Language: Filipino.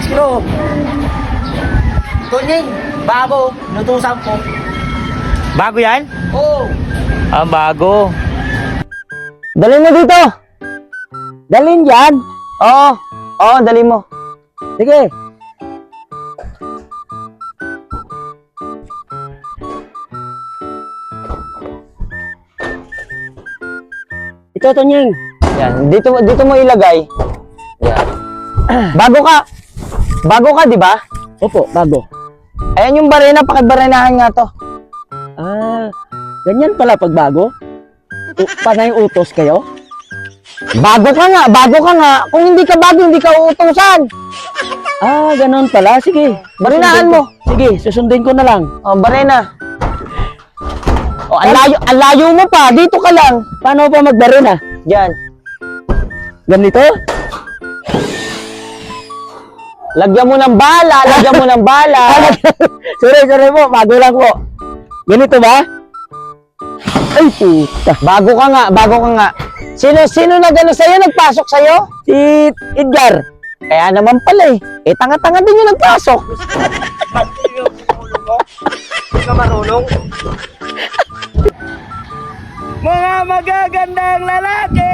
Siguro. Tunying, bago, lutusan ko. Bago yan? Oo. Ah, bago. Dalhin mo dito. Dalhin yan. Oo. Oo, dalhin mo. Sige. Ito, Tonyeng. Yan. Dito mo ilagay. Yan. Bago ka. Bago ka, di ba? Opo, bago. Ayan yung barena. Pakibarinahan nga to. Ah, ganyan pala pag bago? Panay utos kayo? Bago ka nga. Bago ka nga. Kung hindi ka bago, hindi ka uutusan. Ah, ganun pala. Sige. Barinahan susundin mo. ko. Sige, susundin ko na lang. Oh, barena. Oh, ang layo mo pa. Dito ka lang. Paano pa magbarina? Diyan. Ganito? Lagyan mo ng bala. Lagyan mo ng bala. sorry po. Bago lang po. Ganito ba? Ay, puta. Bago ka nga. Bago ka nga. Sino nag-ano sa'yo? Nagpasok sa'yo? Si Edgar. Kaya naman pala eh. Eh, tanga-tanga din yung nagpasok. Hindi ka marunong? Mga magagandang lalaki!